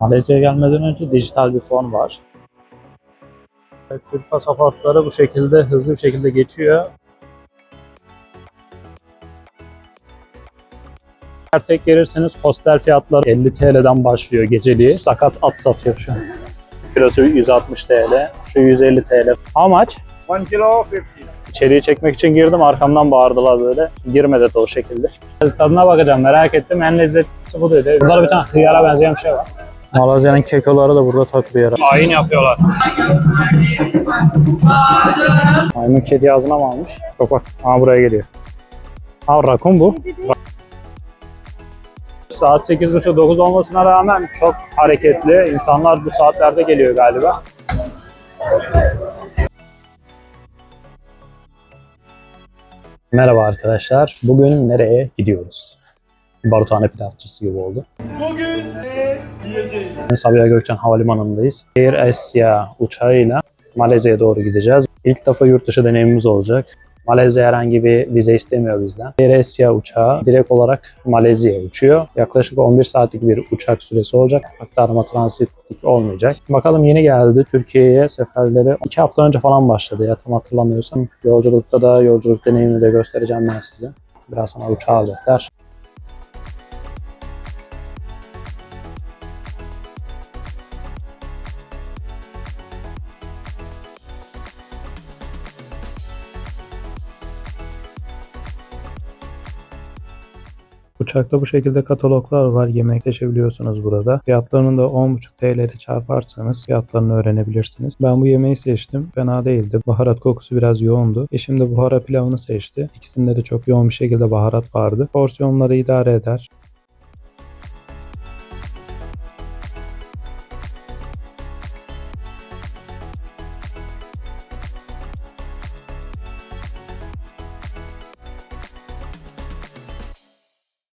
Malezya'ya gelmeden önce dijital bir fon var. Türk pasaportları bu şekilde hızlı bir şekilde geçiyor. Eğer tek gelirseniz hostel fiyatları 50 TL'den başlıyor geceliği. Sakat at satıyor şu an. Kilosu 160 TL, şu 150 TL. How much? 1 kilo 50. İçeriye çekmek için girdim, arkamdan bağırdılar böyle. Girmedi de o şekilde. Tadına bakacağım, merak ettim. En lezzetlisi bu dedi. Burada bir tane hıyara benzeyen bir şey var. Malazya'nın kekoları da burada takılıyor. Ayin yapıyorlar. Maymun kedi ağzına mı almış? Bak bak. Aa, buraya geliyor. Aa, rakun bu. Saat 8.30-9 olmasına rağmen çok hareketli. İnsanlar bu saatlerde geliyor galiba. Merhaba arkadaşlar. Bugün nereye gidiyoruz? Baruthane pilavcısı gibi oldu. Bugün ne yiyeceğiz? Sabiha Gökçen Havalimanı'ndayız. Air Asia uçağıyla Malezya'ya doğru gideceğiz. İlk defa yurt dışı deneyimimiz olacak. Malezya herhangi bir vize istemiyor bizden. Air Asia uçağı direkt olarak Malezya'ya uçuyor. Yaklaşık 11 saatlik bir uçak süresi olacak. Aktarma transitlik olmayacak. Bakalım, yeni geldi. Türkiye'ye seferleri 2 hafta önce falan başladı ya, tam hatırlamıyorsam. Yolculukta da yolculuk deneyimini de göstereceğim ben size. Biraz sonra uçağı alacaklar. Uçakta bu şekilde kataloglar var. Yemek seçebiliyorsunuz burada. Fiyatlarını da 10,5 TL ile çarparsanız fiyatlarını öğrenebilirsiniz. Ben bu yemeği seçtim. Fena değildi. Baharat kokusu biraz yoğundu. Eşim de buhara pilavını seçti. İkisinde de çok yoğun bir şekilde baharat vardı. Porsiyonları idare eder.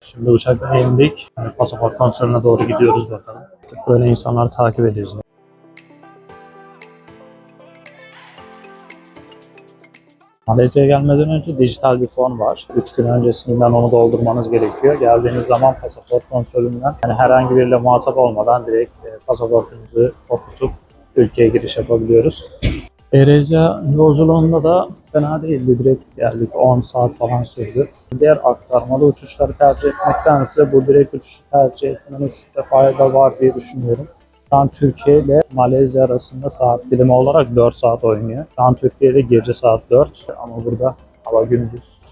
Şimdi uçaktan indik. Pasaport kontrolüne doğru gidiyoruz bakalım. Böyle insanlar takip ediyoruz. Malezya'ya gelmeden önce dijital bir fon var. 3 gün öncesinden onu doldurmanız gerekiyor. Geldiğiniz zaman pasaport kontrolünden, yani herhangi biriyle muhatap olmadan direkt pasaportunuzu okutup ülkeye giriş yapabiliyoruz. Ayrıca yolculuğunda da fena değildi. Direkt geldik. 10 saat falan sürdü. Diğer aktarmalı uçuşları tercih etmektense bu direkt uçuşu tercih etmenizde fayda var diye düşünüyorum. Şu an Türkiye ile Malezya arasında saat dilimi olarak 4 saat oynuyor. Şu an Türkiye'de gece saat 4 ama burada hava gündüz.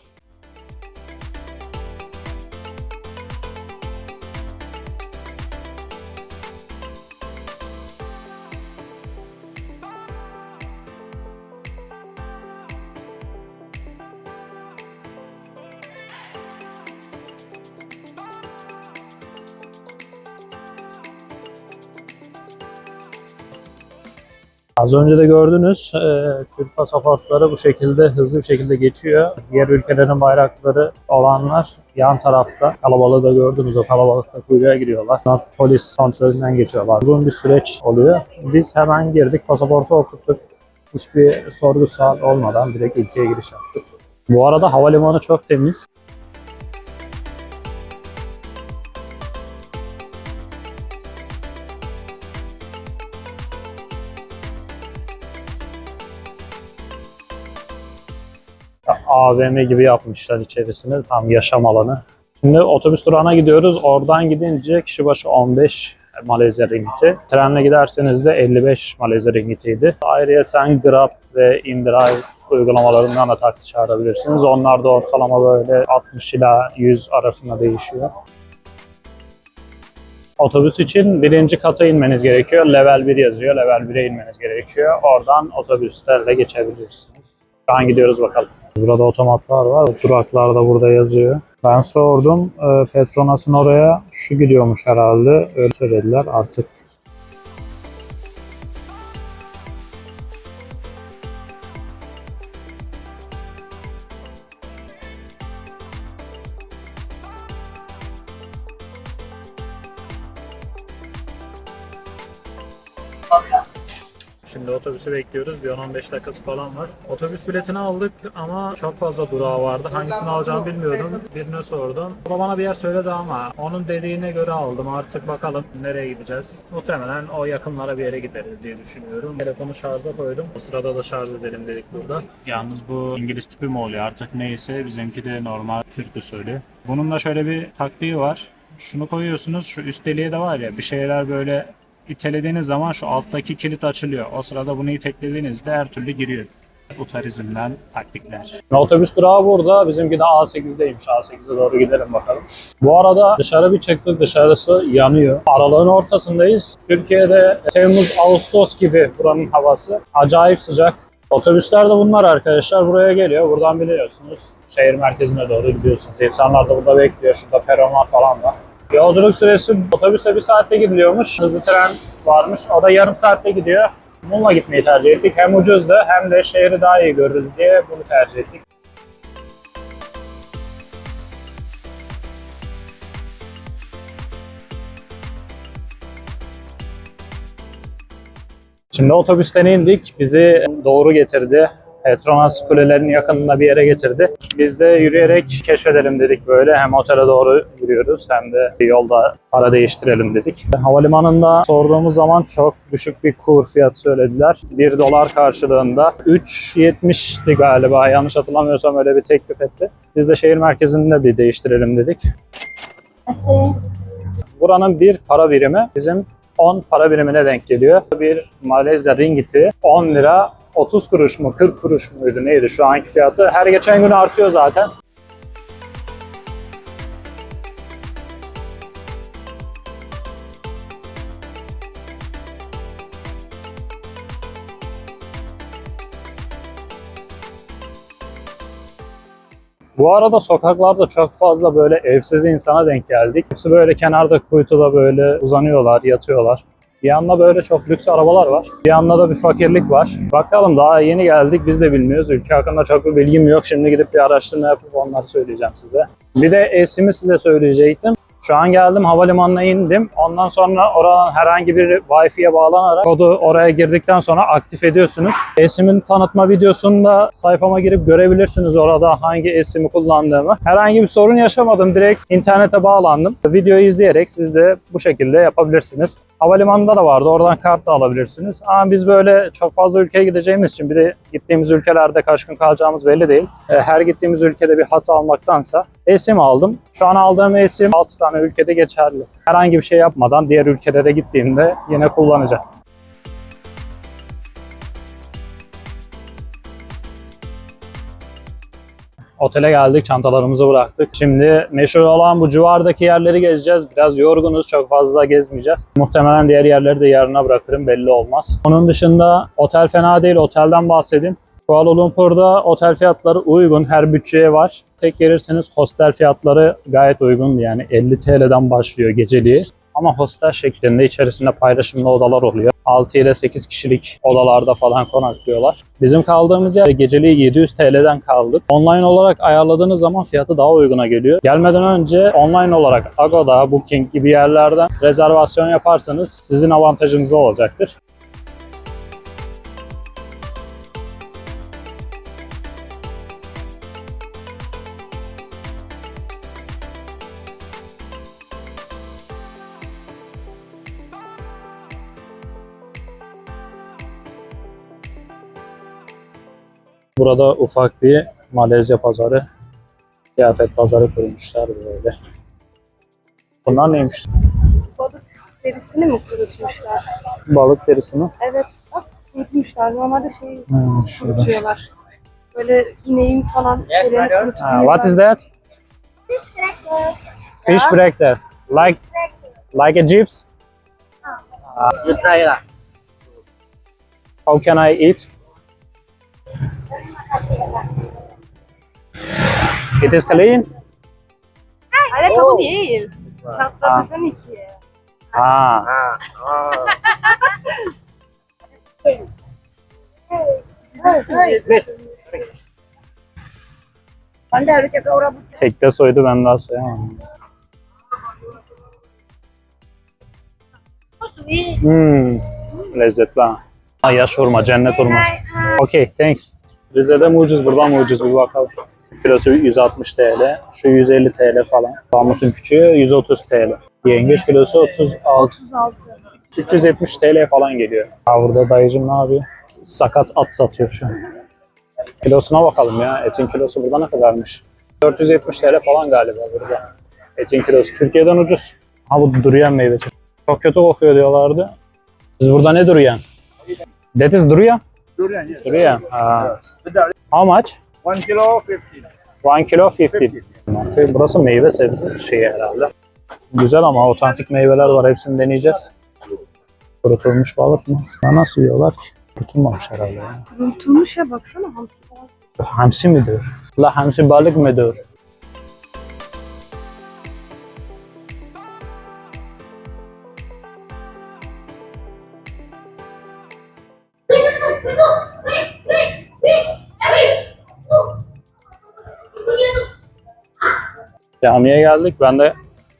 Az önce de gördünüz, Türk pasaportları bu şekilde hızlı bir şekilde geçiyor. Diğer ülkelerin bayrakları olanlar yan tarafta. Kalabalığı da gördünüz, o kalabalıkta kuyruğa giriyorlar. Polis kontrolünden geçiyorlar. Uzun bir süreç oluyor. Biz hemen girdik, pasaportu okuttuk. Hiçbir sorgu sual olmadan direkt ülkeye giriş yaptık. Bu arada havalimanı çok temiz. AVM gibi yapmışlar içerisini. Tam yaşam alanı. Şimdi otobüs durağına gidiyoruz. Oradan gidince kişi başı 15 Malezya ringgiti. Trenle giderseniz de 55 Malezya ringgitiydi. Ayrıyeten Grab ve InDrive uygulamalarından da taksi çağırabilirsiniz. Onlar da ortalama böyle 60 ila 100 arasında değişiyor. Otobüs için birinci kata inmeniz gerekiyor. Level 1 yazıyor. Level 1'e inmeniz gerekiyor. Oradan otobüslerle geçebilirsiniz. Şu an gidiyoruz bakalım. Burada otomatlar var. Duraklar da burada yazıyor. Ben sordum. Petronas'ın oraya şu gidiyormuş herhalde. Öyle söylediler artık. Şimdi otobüsü bekliyoruz. Bir 10-15 dakikası falan var. Otobüs biletini aldık ama çok fazla durağı vardı. Hangisini alacağımı bilmiyordum. Birine sordum. O da bana bir yer söyledi ama onun dediğine göre aldım. Artık bakalım nereye gideceğiz. Muhtemelen o yakınlara bir yere gideriz diye düşünüyorum. Telefonu şarja koydum. O sırada da şarj edelim dedik burada. Yalnız bu İngiliz tipi mi oluyor artık neyse, bizimki de normal Türk usulü. Bunun da şöyle bir taktiği var. Şunu koyuyorsunuz, şu üst deliğe de var ya, bir şeyler böyle itelediğiniz zaman şu alttaki kilit açılıyor. O sırada bunu iteklediğinizde her türlü giriyor. Utarizmden taktikler. Otobüs durağı burada. Bizimki de A8'deymiş. A8'e doğru gidelim bakalım. Bu arada dışarı bir çıktık. Dışarısı yanıyor. Aralığın ortasındayız. Türkiye'de Temmuz, Ağustos gibi buranın havası. Acayip sıcak. Otobüsler de bunlar arkadaşlar. Buraya geliyor. Buradan biliyorsunuz şehir merkezine doğru gidiyorsunuz. İnsanlar da burada bekliyor. Şurada peronlar falan var. Yolculuk süresi otobüste 1 saatte gidiliyormuş. Hızlı tren varmış. O da yarım saatte gidiyor. Bununla gitmeyi tercih ettik. Hem ucuzdu hem de şehri daha iyi görürüz diye bunu tercih ettik. Şimdi otobüsten indik. Bizi doğru getirdi. Petronas kulelerinin yakınında bir yere getirdi. Biz de yürüyerek keşfedelim dedik böyle. Hem otele doğru yürüyoruz hem de yolda para değiştirelim dedik. Havalimanında sorduğumuz zaman çok düşük bir kur fiyatı söylediler. 1 dolar karşılığında 3.70'ti galiba, yanlış hatırlamıyorsam öyle bir teklif etti. Biz de şehir merkezinde bir değiştirelim dedik. Buranın bir para birimi bizim 10 para birimine denk geliyor. Bir Malezya ringgiti 10 lira 30 kuruş mu 40 kuruş muydu neydi şu anki fiyatı. Her geçen gün artıyor zaten. Bu arada sokaklarda çok fazla böyle evsiz insana denk geldik. Hepsi böyle kenarda kuytuda böyle uzanıyorlar, yatıyorlar. Bir yanda böyle çok lüks arabalar var. Bir yanda da bir fakirlik var. Bakalım, daha yeni geldik, biz de bilmiyoruz. Ülke hakkında çok bir bilgim yok. Şimdi gidip bir araştırma yapıp onları söyleyeceğim size. Bir de eSIM'i size söyleyecektim. Şu an geldim, havalimanına indim. Ondan sonra oradan herhangi bir Wi-Fi'ye bağlanarak kodu oraya girdikten sonra aktif ediyorsunuz. eSIM'in tanıtma videosunu da sayfama girip görebilirsiniz orada hangi eSIM'i kullandığımı. Herhangi bir sorun yaşamadım. Direkt internete bağlandım. Videoyu izleyerek siz de bu şekilde yapabilirsiniz. Havalimanında da vardı. Oradan kart da alabilirsiniz. Ama biz böyle çok fazla ülkeye gideceğimiz için, bir de gittiğimiz ülkelerde kaç gün kalacağımız belli değil. Her gittiğimiz ülkede bir hat almaktansa eSIM aldım. Şu an aldığım eSIM 6 tane ülkede geçerli. Herhangi bir şey yapmadan diğer ülkelere gittiğimde yine kullanacağım. Otele geldik, çantalarımızı bıraktık. Şimdi meşhur olan bu civardaki yerleri gezeceğiz. Biraz yorgunuz, çok fazla gezmeyeceğiz. Muhtemelen diğer yerleri de yarına bırakırım, belli olmaz. Onun dışında otel fena değil, otelden bahsedeyim. Kuala Lumpur'da otel fiyatları uygun, her bütçeye var. Tek gelirseniz hostel fiyatları gayet uygun, yani 50 TL'den başlıyor geceliği. Ama hostel şeklinde içerisinde paylaşımlı odalar oluyor. 6 ile 8 kişilik odalarda falan konaklıyorlar. Bizim kaldığımız yer geceliği 700 TL'den kaldık. Online olarak ayarladığınız zaman fiyatı daha uyguna geliyor. Gelmeden önce online olarak Agoda, Booking gibi yerlerden rezervasyon yaparsanız sizin avantajınıza olacaktır. Burada ufak bir Malezya pazarı, kıyafet pazarı kurmuşlar böyle. Bunlar neymiş? Balık derisini mi kurutmuşlar? Balık derisi mi? Evet, bak kurutmuşlar. Normalde Şurada. kurutuyorlar. Böyle ineğin falan şeylerini kurutuyorlar. What is that? Fish breaker. Like a gyps? You try lah. How can I eat? It is clean? Hayır, kabul değil. Çatlatacaksın ikiye. Ah. Oh. Anda harus jaga orang. Tekte soydu, ben daha soyamam. Lezzetli ha. Ay yaş hurma, cennet hurması. Okay, thanks. Rize'de mi ucuz, buradan mı ucuz bir bakalım. Kilosu 160 TL, şu 150 TL falan. Pamuk'un küçüğü 130 TL. Yengeç kilosu 36, 36. 370 TL falan geliyor. Ha burada dayıcım ne yapıyor? Sakat at satıyor şu an. Kilosuna bakalım ya. Etin kilosu burada ne kadarmış? 470 TL falan galiba burada. Etin kilosu. Türkiye'den ucuz. Ha bu duruyan meyvesi. Çok kötü kokuyor diyorlardı. Biz burada ne duruyan? That is duruyan? Durian, yes. Duruyan. Ha. How much? 1 kilo 15. 1 kilo 50. Burası meyve sebze şeyi herhalde. Güzel ama otantik meyveler var. Hepsini deneyeceğiz. Kurutulmuş balık mı? Ya nasıl yiyorlar ki? Kurutulmamış herhalde. Ya. Kurutulmuş ya baksana hamsi falan. Hamsi midir? La hamsi balık mıdır? Camiye geldik. Ben de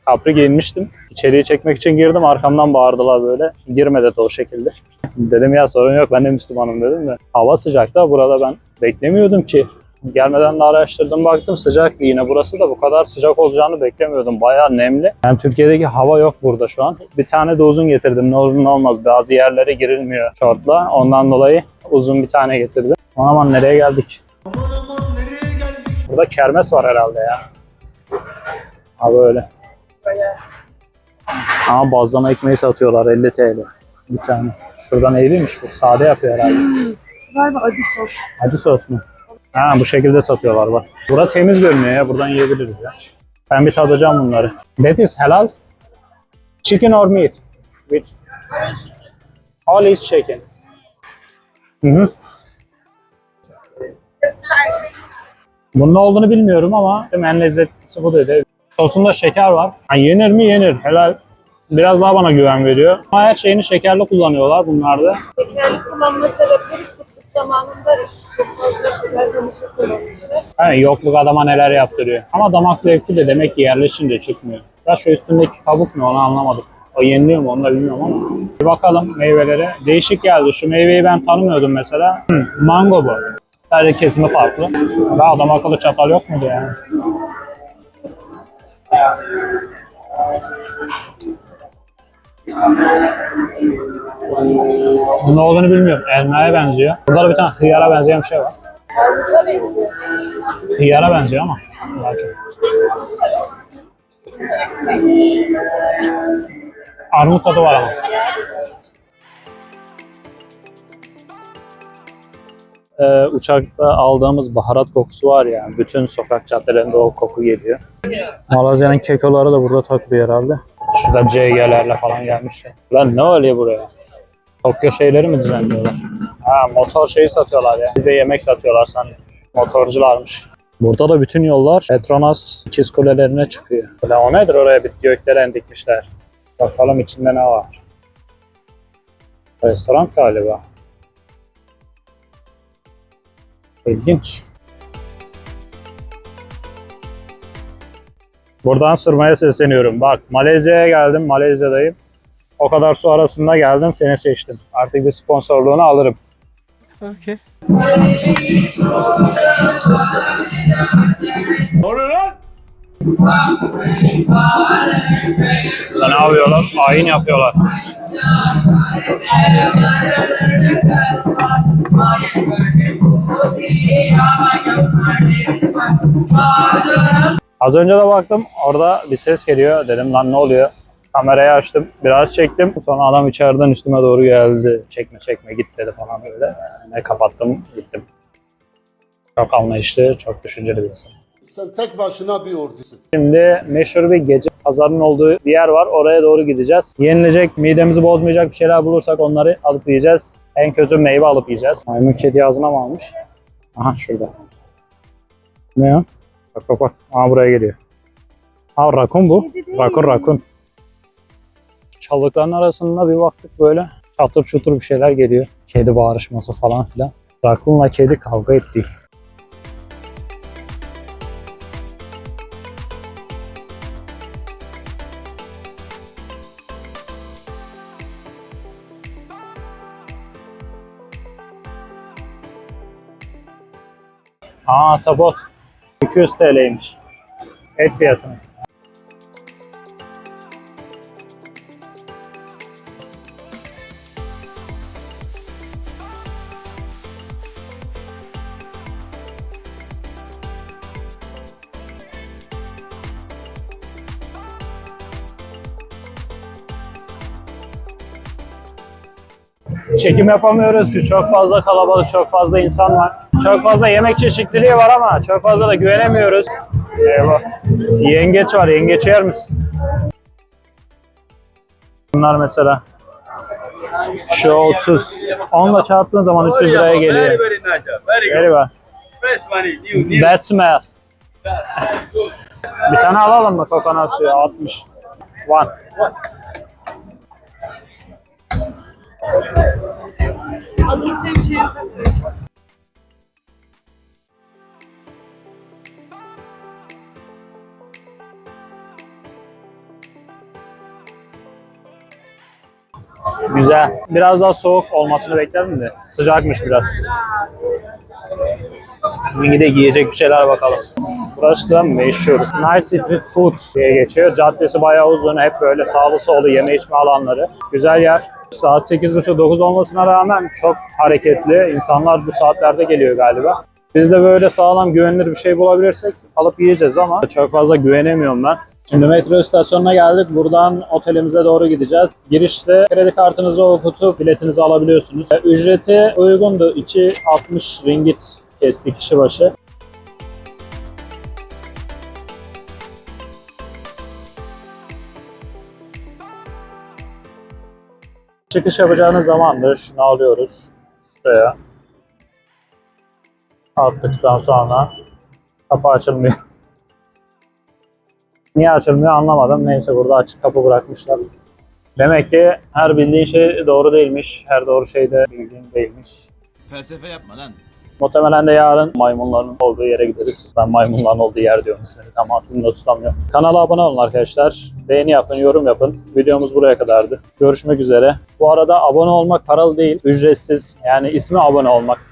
kapri giyinmiştim. İçeriği çekmek için girdim. Arkamdan bağırdılar böyle. Girme dedi o şekilde. Dedim ya sorun yok ben de Müslümanım dedim de. Hava sıcak da burada ben beklemiyordum ki. Gelmeden de araştırdım baktım sıcak yine burası da bu kadar sıcak olacağını beklemiyordum. Bayağı nemli. Yani Türkiye'deki hava yok burada şu an. Bir tane de uzun getirdim ne olur ne olmaz. Bazı yerlere girilmiyor şortla. Ondan dolayı uzun bir tane getirdim. Aman nereye geldik? Burada kermes var herhalde ya. Ha böyle. Ama bazlama ekmeği satıyorlar 50 TL. Bir tane. Şurada neyliymiş bu? Sade yapıyor herhalde. Şu galiba acı sos. Acı sos mu? Ha bu şekilde satıyorlar bak. Burada temiz görünüyor ya. Buradan yiyebiliriz ya. Ben bir tadacağım bunları. That is halal. Chicken or meat? Which? All is chicken. Hı hı. Bunun ne olduğunu bilmiyorum ama en lezzetlisi bu dedi. Sosunda şeker var. Ha, yenir mi? Yenir. Helal. Biraz daha bana güven veriyor. Ama her şeyini şekerli kullanıyorlar bunlarda. Şekerli kullanma sebepleri sıklık zamanında çok fazla şeyler danışık kullanmışlar. Yani yokluk adama neler yaptırıyor. Ama damak zevki de demek ki yerleşince çıkmıyor. Ya şu üstündeki kabuk ne onu anlamadım. O yeniliyor mu onu da bilmiyorum ama. Bir bakalım meyvelere. Değişik geldi. Şu meyveyi ben tanımıyordum mesela. Mango bu. Sadece kesimi farklı. Ve adam akıllı çatal yok muydu yani? Bu ne olduğunu bilmiyorum. Elmaya benziyor. Burada da bir tane hıyara benzeyen bir şey var. Hıyara benziyor ama. Daha çok. Armut tadı var ama. Uçakta aldığımız baharat kokusu var ya. Bütün sokak caddelerinde o koku geliyor. Malazya'nın kekoları da burada takılıyor herhalde. Şurada CG'lerle falan gelmişler. Lan ne oluyor buraya? Tokyo şeyleri mi düzenliyorlar? Ha motor şeyi satıyorlar ya. Bizde yemek satıyorlar sanıyorum. Motorcularmış. Burada da bütün yollar Petronas ikiz kulelerine çıkıyor. Ulan o nedir oraya bir gökdelen dikmişler. Bakalım içinde ne var. Restoran galiba. İlginç. Buradan Sırma'ya sesleniyorum. Bak Malezya'ya geldim. Malezya'dayım. O kadar su arasında geldim. Seni seçtim. Artık bir sponsorluğunu alırım. Okay. Ne oluyor lan? Ne yapıyorlar? Ayin yapıyorlar. Az önce de baktım orada bir ses geliyor. Dedim lan ne oluyor? Kamerayı açtım. Biraz çektim. Sonra adam içeriden üstüme doğru geldi. Çekme çekme git dedi falan böyle. Ne kapattım gittim. Çok anlayışlı, çok düşünceli bir insan. Sen tek başına bir ordusun. Şimdi meşhur bir gece pazarının olduğu bir yer var. Oraya doğru gideceğiz. Yenilecek, midemizi bozmayacak bir şeyler bulursak onları alıp yiyeceğiz. En kötü meyve alıp yiyeceğiz. Maymun kedi ağzına mı almış? Aha şurada. Ne ya? Bak bak bak. Aha buraya geliyor. Ha rakun bu. Rakun. Çalılıkların arasında bir baktık böyle. Çatır çutur bir şeyler geliyor. Kedi bağırışması falan filan. Rakunla kedi kavga etti. Tabot. 200 TL'ymiş. Et fiyatını. Çekim yapamıyoruz ki çok fazla kalabalık, çok fazla insan var. Çok fazla yemek çeşitliliği var ama çok fazla da güvenemiyoruz. Eyvah. Yengeç var, yengeç yer misin? Bunlar mesela şu 30. 10'la çarptığın zaman 300 liraya geliyor. Very, very nice. Very Very good. well. Fresh money. New. Bad smell. Bir tane alalım mı kokonat suyu? 60. One. Adım Sevşehir'de. Güzel. Biraz daha soğuk olmasını beklerdim de. Sıcakmış biraz. Şimdi de giyecek bir şeyler bakalım. Burası da meşhur. Nice Street Food diye geçiyor. Caddesi bayağı uzun. Hep böyle sağlı sollu yeme içme alanları. Güzel yer. Saat 8.30-9 olmasına rağmen çok hareketli. İnsanlar bu saatlerde geliyor galiba. Biz de böyle sağlam güvenilir bir şey bulabilirsek alıp yiyeceğiz ama çok fazla güvenemiyorum ben. Şimdi metro istasyonuna geldik. Buradan otelimize doğru gideceğiz. Girişte kredi kartınızı okutup biletinizi alabiliyorsunuz. Ücreti uygundu. 2.60 ringgit kesti kişi başı. Çıkış yapacağınız zamandır. Şunu alıyoruz. Şuraya. Attıktan sonra kapı açılmıyor. Niye açılmıyor anlamadım. Neyse burada açık kapı bırakmışlar. Demek ki her bildiğin şey doğru değilmiş. Her doğru şey de bildiğin değilmiş. Felsefe yapma lan. Muhtemelen de yarın maymunların olduğu yere gideriz. Ben maymunların olduğu yer diyorum ismini. Tam aklımda tutamıyorum. Kanala abone olun arkadaşlar. Beğeni yapın, yorum yapın. Videomuz buraya kadardı. Görüşmek üzere. Bu arada abone olmak paralı değil, ücretsiz. Yani ismi abone olmak.